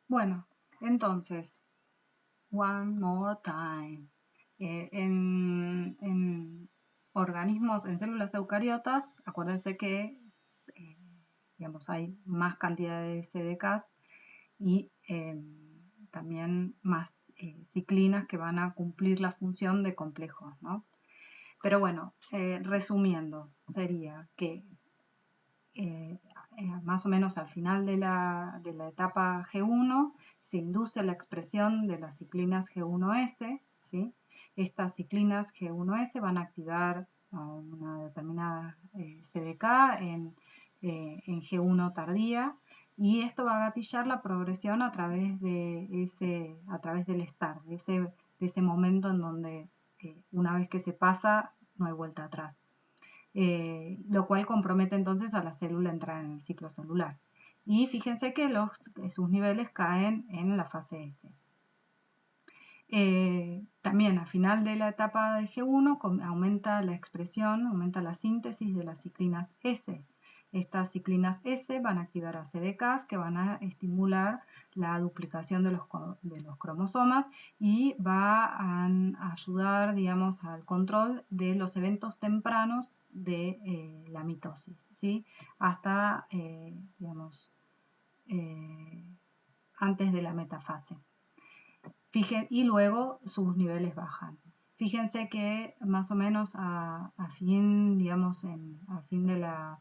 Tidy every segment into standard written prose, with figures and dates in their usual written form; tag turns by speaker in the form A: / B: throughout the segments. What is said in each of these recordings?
A: Bueno, entonces, one more time. En organismos, en células eucariotas, acuérdense que eh, digamos, hay más cantidad de CDKs y también más ciclinas que van a cumplir la función de complejos, ¿no? Pero bueno, resumiendo, sería que eh, más o menos al final de la etapa G1 se induce la expresión de las ciclinas G1S, ¿sí? Estas ciclinas G1S van a activar a una determinada CDK en G1 tardía y esto va a gatillar la progresión a través a través del start, de ese momento en donde una vez que se pasa no hay vuelta atrás. Lo cual compromete entonces a la célula a entrar en el ciclo celular. Y fíjense que sus niveles caen en la fase S. También a final de la etapa de G1 aumenta la expresión, aumenta la síntesis de las ciclinas S. Estas ciclinas S van a activar a CDKs que van a estimular la duplicación de los cromosomas y va a ayudar, digamos, al control de los eventos tempranos de la mitosis, ¿sí? Hasta, digamos, eh, antes de la metafase. Y luego sus niveles bajan. Fíjense que más o menos a fin, digamos, a fin de la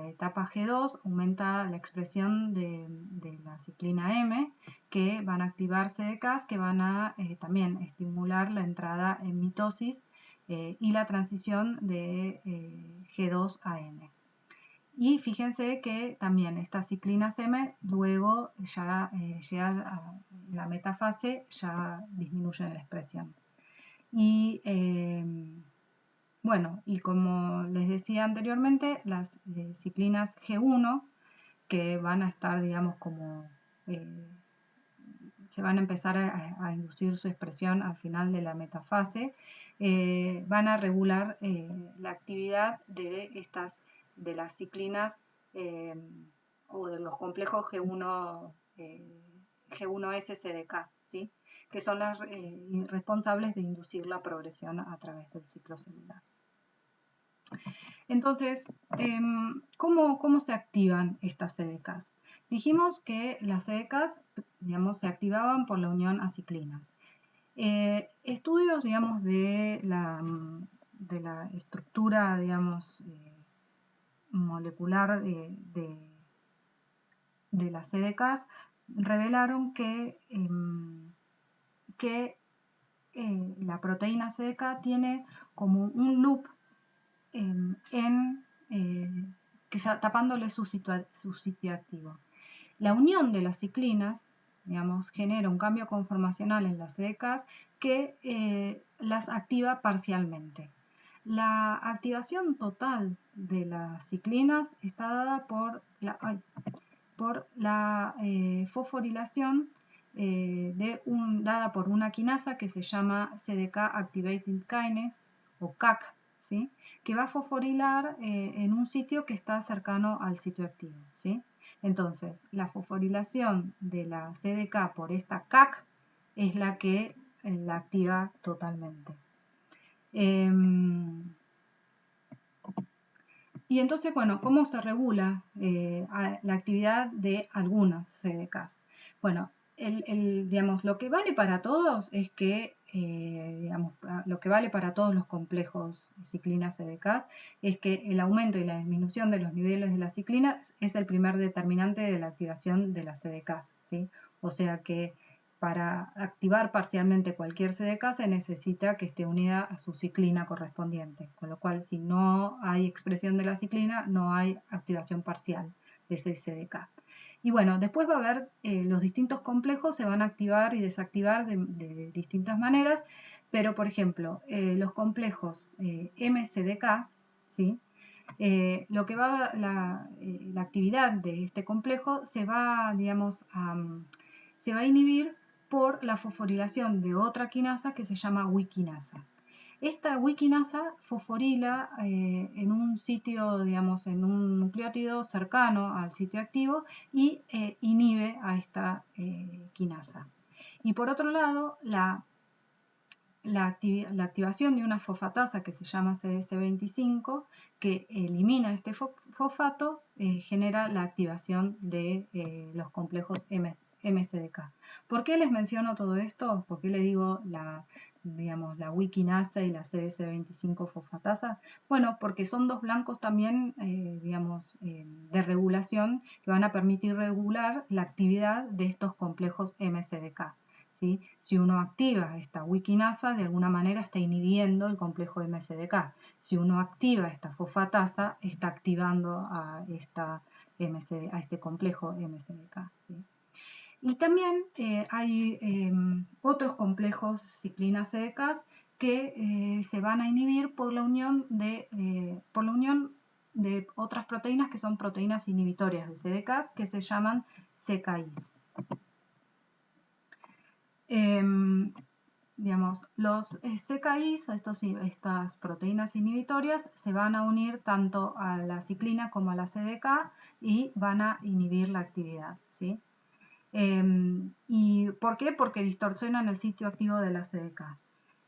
A: etapa G2 aumenta la expresión de la ciclina M, que van a activar CDKs que van a también estimular la entrada en mitosis y la transición de G2 a M. Y fíjense que también esta ciclina M luego ya llega a la metafase, ya disminuye la expresión. Y bueno, y como les decía anteriormente, las ciclinas G1, que van a estar, digamos, como se van a empezar a inducir su expresión al final de la metafase, van a regular la actividad de las ciclinas eh, o de los complejos G1, G1S-CDK, ¿sí? Que son las responsables de inducir la progresión a través del ciclo celular. Entonces, ¿cómo se activan estas CDKs? Dijimos que las CDKs, digamos, se activaban por la unión a ciclinas. Estudios, digamos, de la estructura, digamos, molecular de las CDKs revelaron que la proteína CDK tiene como un loop que está tapándole su sitio activo. La unión de las ciclinas, digamos, genera un cambio conformacional en las CDKs que las activa parcialmente. La activación total de las ciclinas está dada por la fosforilación dada por una quinasa que se llama CDK Activating Kinase o CAC, ¿sí? Que va a fosforilar en un sitio que está cercano al sitio activo, ¿sí? Entonces, la fosforilación de la CDK por esta CAC es la que la activa totalmente. Y entonces, bueno, ¿cómo se regula la actividad de algunas CDKs? Bueno, digamos, lo que vale para todos es que, digamos, lo que vale para todos los complejos ciclinas CDKs es que el aumento y la disminución de los niveles de las ciclinas es el primer determinante de la activación de las CDKs, ¿sí? O sea que para activar parcialmente cualquier CDK se necesita que esté unida a su ciclina correspondiente, con lo cual si no hay expresión de la ciclina no hay activación parcial de ese CDK. Y bueno, después va a haber los distintos complejos se van a activar y desactivar de distintas maneras, pero por ejemplo, los complejos MCDK, ¿sí? Lo que va la actividad de este complejo se va, digamos, se va a inhibir por la fosforilación de otra quinasa que se llama Wee-quinasa. Esta Wee-quinasa fosforila en un sitio, digamos, en un nucleótido cercano al sitio activo y inhibe a esta quinasa. Y por otro lado, la activación de una fosfatasa que se llama CDC25, que elimina este fosfato, genera la activación de los complejos MSDK. ¿Por qué les menciono todo esto? ¿Por qué le digo la wikinasa y la CDC25 fosfatasa? Bueno, porque son dos blancos también, de regulación que van a permitir regular la actividad de estos complejos MSDK. ¿Sí? Si uno activa esta wikinasa, de alguna manera está inhibiendo el complejo MSDK. Si uno activa esta fosfatasa, está activando a este complejo MSDK. ¿Sí? Y también hay otros complejos ciclina CDK que se van a inhibir por la unión de otras proteínas que son proteínas inhibitorias de CDK que se llaman CKIs. Los CKIs, estas proteínas inhibitorias, se van a unir tanto a la ciclina como a la CDK y van a inhibir la actividad, ¿sí? ¿Y por qué? Porque distorsionan el sitio activo de la CDK.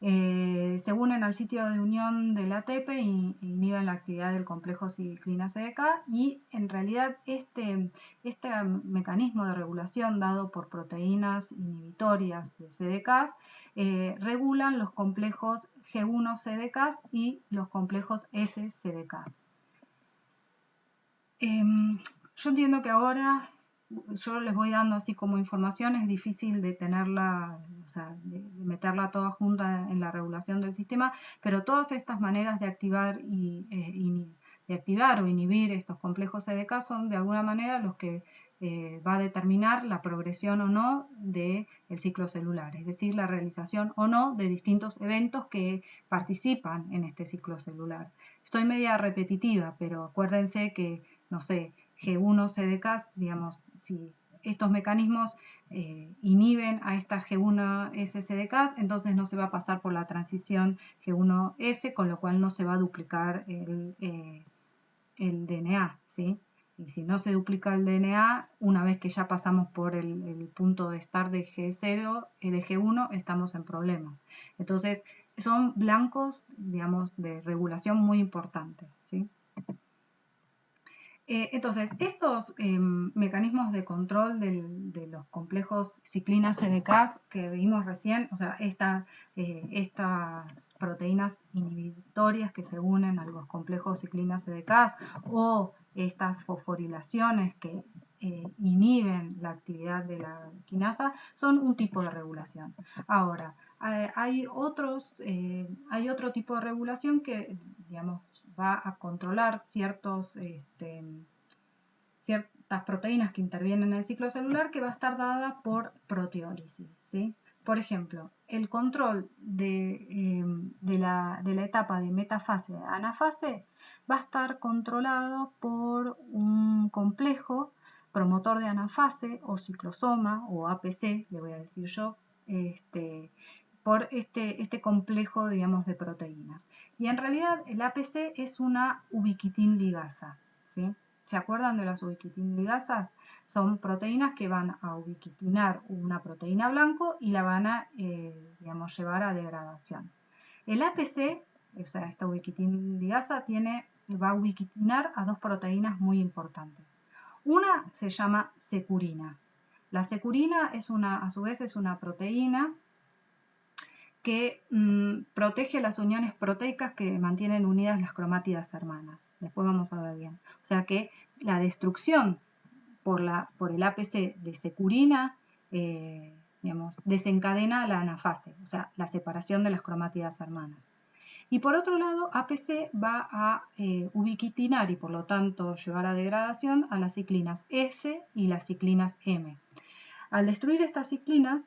A: Se unen al sitio de unión del ATP e inhiben la actividad del complejo ciclina CDK, y en realidad este mecanismo de regulación dado por proteínas inhibitorias de CDK regulan los complejos G1 CDK y los complejos S CDK. Yo entiendo que ahora yo les voy dando así como información, es difícil de tenerla, o sea, de meterla toda junta en la regulación del sistema, pero todas estas maneras de activar o inhibir estos complejos CDK son de alguna manera los que va a determinar la progresión o no del ciclo celular, es decir, la realización o no de distintos eventos que participan en este ciclo celular. Estoy media repetitiva, pero acuérdense que, no sé, G1 CDK, si estos mecanismos inhiben a esta G1S CDK, entonces no se va a pasar por la transición G1S, con lo cual no se va a duplicar el DNA, ¿sí? Y si no se duplica el DNA, una vez que ya pasamos por el punto de start de G0, de G1, estamos en problemas. Entonces, son blancos, de regulación muy importantes, ¿sí? Entonces, estos mecanismos de control de los complejos ciclina CDK que vimos recién, o sea, estas proteínas inhibitorias que se unen a los complejos ciclina CDK o estas fosforilaciones que inhiben la actividad de la quinasa, son un tipo de regulación. Ahora, hay otro tipo de regulación que, va a controlar ciertas proteínas que intervienen en el ciclo celular, que va a estar dada por proteólisis, ¿sí? Por ejemplo, el control de la etapa de metafase a anafase va a estar controlado por un complejo promotor de anafase o ciclosoma o APC, le voy a decir yo, por este complejo, de proteínas. Y en realidad el APC es una ubiquitin ligasa, ¿sí? ¿Se acuerdan de las ubiquitin ligasas? Son proteínas que van a ubiquitinar una proteína blanco y la van a, llevar a degradación. El APC, o sea, esta ubiquitin ligasa, va a ubiquitinar a dos proteínas muy importantes. Una se llama securina. La securina a su vez es una proteína que protege las uniones proteicas que mantienen unidas las cromátidas hermanas. Después vamos a ver bien. O sea que la destrucción por el APC de securina, desencadena la anafase, o sea, la separación de las cromátidas hermanas. Y por otro lado, APC va a ubiquitinar y por lo tanto llevar a degradación a las ciclinas S y las ciclinas M. Al destruir estas ciclinas,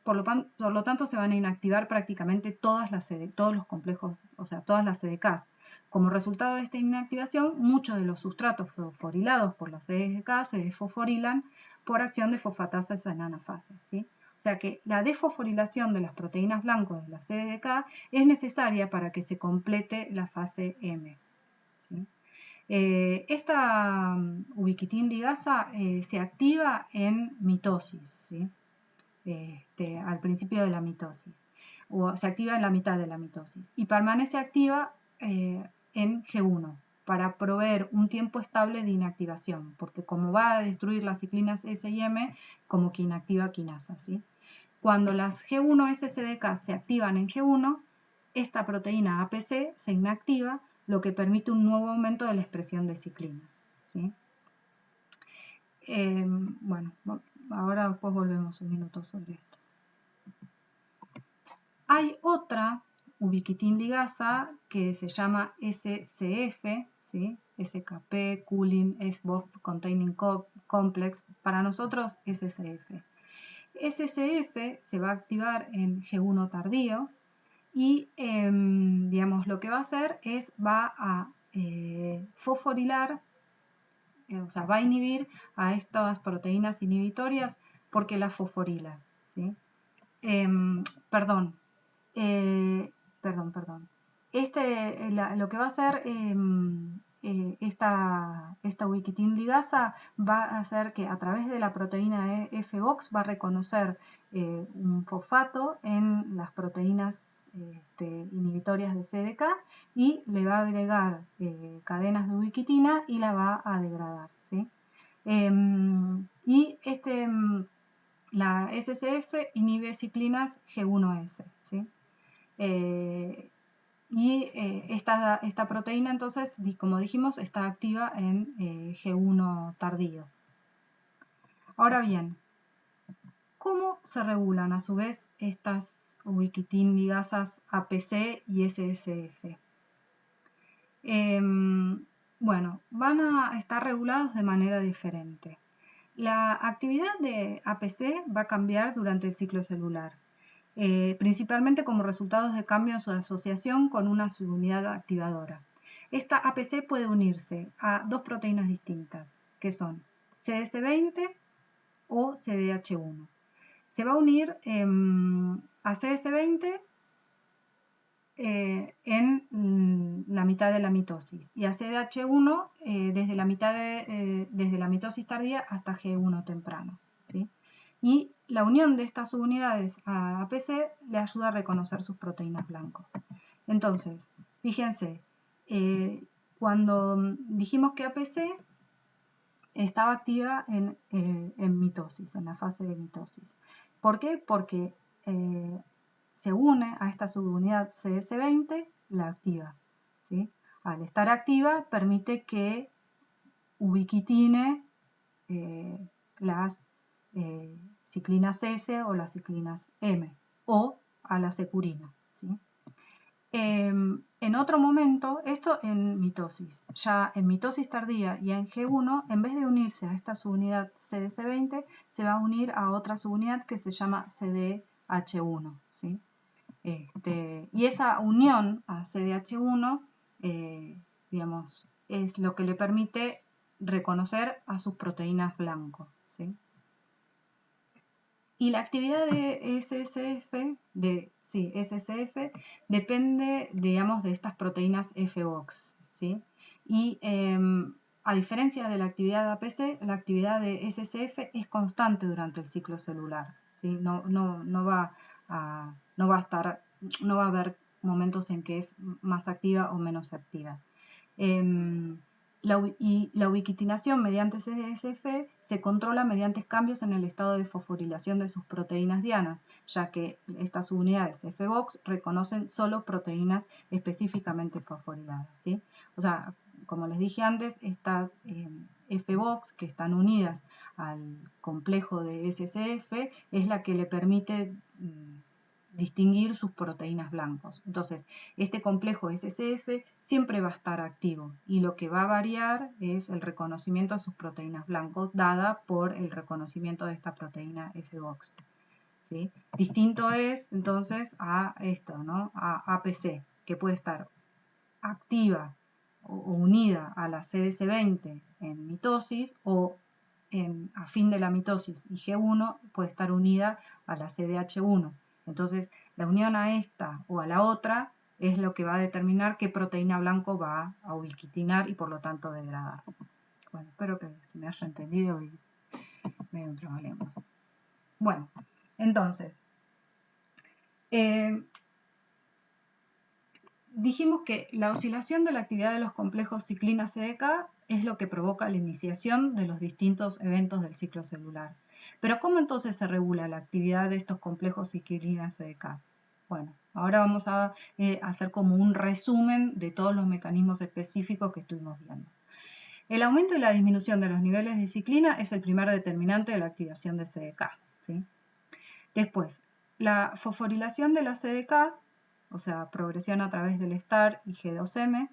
A: por lo tanto se van a inactivar prácticamente todos los complejos, o sea, todas las CDKs. Como resultado de esta inactivación, muchos de los sustratos fosforilados por las CDK se desfosforilan por acción de fosfatasas en anafase, ¿sí? O sea que la desfosforilación de las proteínas blancas de la CDK es necesaria para que se complete la fase M, ¿sí? Esta ubiquitin ligasa se activa en mitosis, ¿sí? Al principio de la mitosis, o se activa en la mitad de la mitosis, y permanece activa en G1 para proveer un tiempo estable de inactivación, porque como va a destruir las ciclinas S y M, como que inactiva quinasa, ¿sí? Cuando las G1-SCDK se activan en G1, esta proteína APC se inactiva, lo que permite un nuevo aumento de la expresión de ciclinas, ¿sí? Bueno, ahora después volvemos un minuto sobre esto. Hay otra ubiquitin ligasa que se llama SCF, ¿sí? SKP, Culin, FBOF Containing Complex, para nosotros SCF. SCF se va a activar en G1 tardío y digamos, lo que va a hacer es va a fosforilar, o sea, va a inhibir a estas proteínas inhibitorias porque las fosforila, ¿sí? Perdón, perdón. Lo que va a hacer esta ubiquitin ligasa va a hacer que a través de la proteína FOX va a reconocer un fosfato en las proteínas inhibitorias de CDK y le va a agregar cadenas de ubiquitina y la va a degradar, ¿sí? Y la SCF inhibe ciclinas G1S, ¿sí? Esta proteína entonces, como dijimos, está activa en G1 tardío. Ahora bien, ¿cómo se regulan a su vez estas ubiquitin ligasas APC y SSF? Bueno, van a estar regulados de manera diferente. La actividad de APC va a cambiar durante el ciclo celular, principalmente como resultado de cambios de asociación con una subunidad activadora. Esta APC puede unirse a dos proteínas distintas, que son CS20 o CDH1. Se va a unir a CS20 en la mitad de la mitosis y a CDH1 desde la mitosis tardía hasta G1 temprano, ¿sí? Y la unión de estas subunidades a APC le ayuda a reconocer sus proteínas blancos. Entonces, fíjense, cuando dijimos que APC estaba activa en mitosis, en la fase de mitosis. ¿Por qué? Porque se une a esta subunidad CS20, la activa, ¿sí? Al estar activa permite que ubiquitine las ciclinas S o las ciclinas M o a la securina, ¿sí? En otro momento, esto en mitosis, ya en mitosis tardía y en G1, en vez de unirse a esta subunidad CDC20, se va a unir a otra subunidad que se llama CDH1, ¿sí? Y esa unión a CDH1, digamos, es lo que le permite reconocer a sus proteínas blancos, ¿sí? Y la actividad de SSF depende, digamos, de estas proteínas FOX, ¿sí? Y a diferencia de la actividad de APC, la actividad de SSF es constante durante el ciclo celular, ¿sí? No va a haber momentos en que es más activa o menos activa. La ubiquitinación mediante CSF se controla mediante cambios en el estado de fosforilación de sus proteínas dianas, ya que estas subunidades FBOX reconocen solo proteínas específicamente fosforiladas, ¿sí? O sea, como les dije antes, estas FBOX que están unidas al complejo de SCF es la que le permite distinguir sus proteínas blancos. Entonces, este complejo SCF siempre va a estar activo y lo que va a variar es el reconocimiento a sus proteínas blancos dada por el reconocimiento de esta proteína FBOX, ¿sí? Distinto es entonces a esto, ¿no? A APC, que puede estar activa o unida a la CDC20 en mitosis o a fin de la mitosis y G1 puede estar unida a la CDH1. Entonces, la unión a esta o a la otra es lo que va a determinar qué proteína blanco va a ubiquitinar y por lo tanto degradar. Bueno, espero que se me haya entendido y medio un trabalengua. Bueno, entonces, dijimos que la oscilación de la actividad de los complejos ciclina-CDK es lo que provoca la iniciación de los distintos eventos del ciclo celular. Pero ¿cómo entonces se regula la actividad de estos complejos ciclina-CDK? Bueno, ahora vamos a hacer como un resumen de todos los mecanismos específicos que estuvimos viendo. El aumento y la disminución de los niveles de ciclina es el primer determinante de la activación de CDK, ¿sí? Después, la fosforilación de la CDK, o sea, progresión a través del STAR y G2M,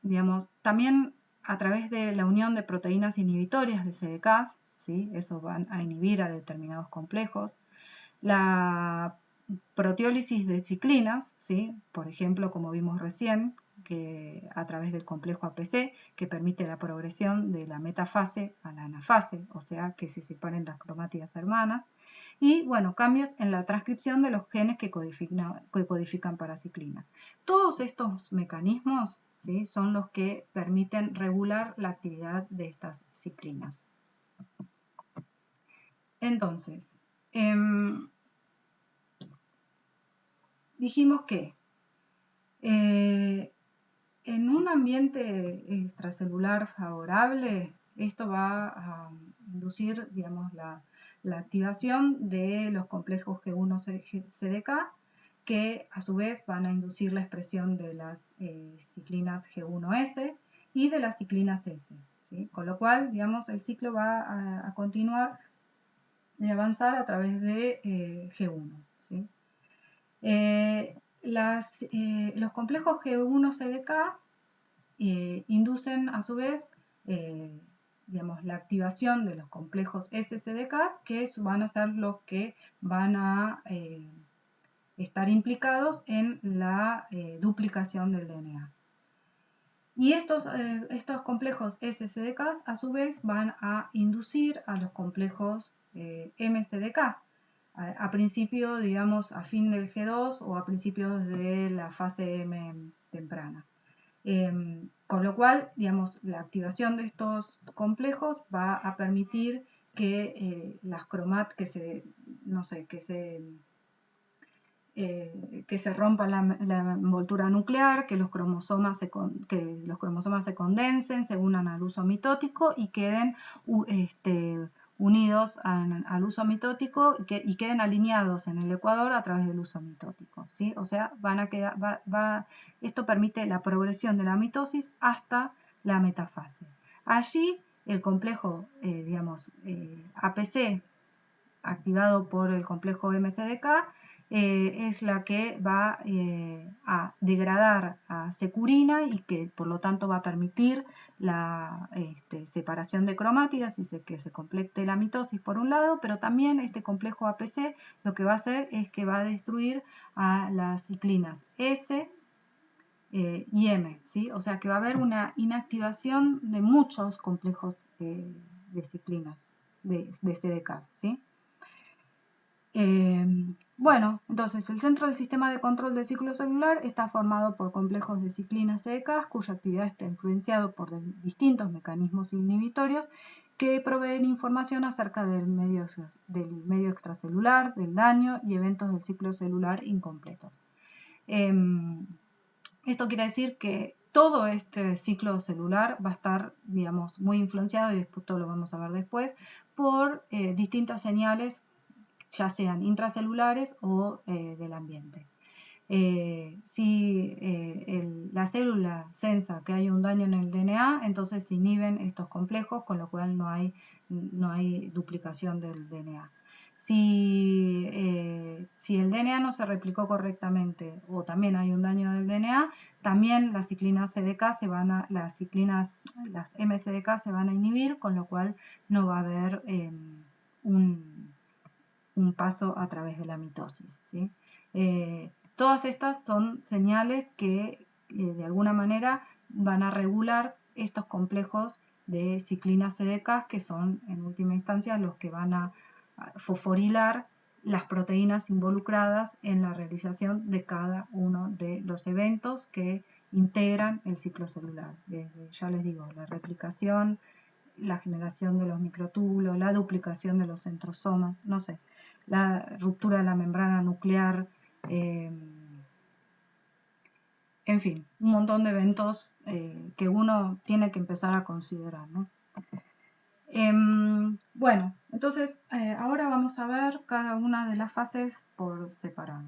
A: digamos, también a través de la unión de proteínas inhibitorias de CDK, ¿sí? Eso van a inhibir a determinados complejos. La proteólisis de ciclinas, ¿sí? Por ejemplo, como vimos recién, que a través del complejo APC, que permite la progresión de la metafase a la anafase, o sea, que se separen las cromátidas hermanas. Y, bueno, cambios en la transcripción de los genes que codifican paraciclina. Todos estos mecanismos, ¿sí? Son los que permiten regular la actividad de estas ciclinas. Entonces, dijimos que en un ambiente extracelular favorable, esto va a inducir, digamos, la activación de los complejos G1-CDK, que a su vez van a inducir la expresión de las ciclinas G1S y de las ciclinas S, ¿sí? Con lo cual, digamos, el ciclo va a continuar de avanzar a través de G1, ¿sí? Los complejos G1-CDK inducen a su vez digamos, la activación de los complejos S-CDK, que van a ser los que van a estar implicados en la duplicación del DNA. Y estos complejos S-CDK a su vez van a inducir a los complejos M-CDK. A principio, digamos, a fin del G2 o a principios de la fase M temprana. Con lo cual, digamos, la activación de estos complejos va a permitir que las cromat, que se rompa la envoltura nuclear, que los cromosomas se condensen, se unan al uso mitótico y queden unidos al uso mitótico y queden alineados en el ecuador a través del uso mitótico, ¿sí? O sea, esto permite la progresión de la mitosis hasta la metafase. Allí el complejo, APC, activado por el complejo MCDK, es la que va a degradar a securina y que por lo tanto va a permitir la separación de cromátidas y que se complete la mitosis por un lado, pero también este complejo APC lo que va a hacer es que va a destruir a las ciclinas S y M, ¿sí? O sea que va a haber una inactivación de muchos complejos de ciclinas, de CDK, ¿sí? Bueno, entonces el centro del sistema de control del ciclo celular está formado por complejos de ciclinas CDK, cuya actividad está influenciada por distintos mecanismos inhibitorios que proveen información acerca del medio extracelular, del daño y eventos del ciclo celular incompletos. Esto quiere decir que todo este ciclo celular va a estar, digamos, muy influenciado, y esto lo vamos a ver después, por distintas señales, ya sean intracelulares o del ambiente. Si la célula sensa que hay un daño en el DNA, entonces se inhiben estos complejos, con lo cual no hay duplicación del DNA. Si el DNA no se replicó correctamente o también hay un daño del DNA, también las ciclinas CDK las MCDK se van a inhibir, con lo cual no va a haber un paso a través de la mitosis, ¿sí? Todas estas son señales que de alguna manera van a regular estos complejos de ciclinas CDK, que son en última instancia los que van a fosforilar las proteínas involucradas en la realización de cada uno de los eventos que integran el ciclo celular. Desde, ya les digo, la replicación, la generación de los microtúbulos, la duplicación de los centrosomas, no sé, la ruptura de la membrana nuclear, en fin, un montón de eventos que uno tiene que empezar a considerar, ¿no? Bueno, entonces ahora vamos a ver cada una de las fases por separado.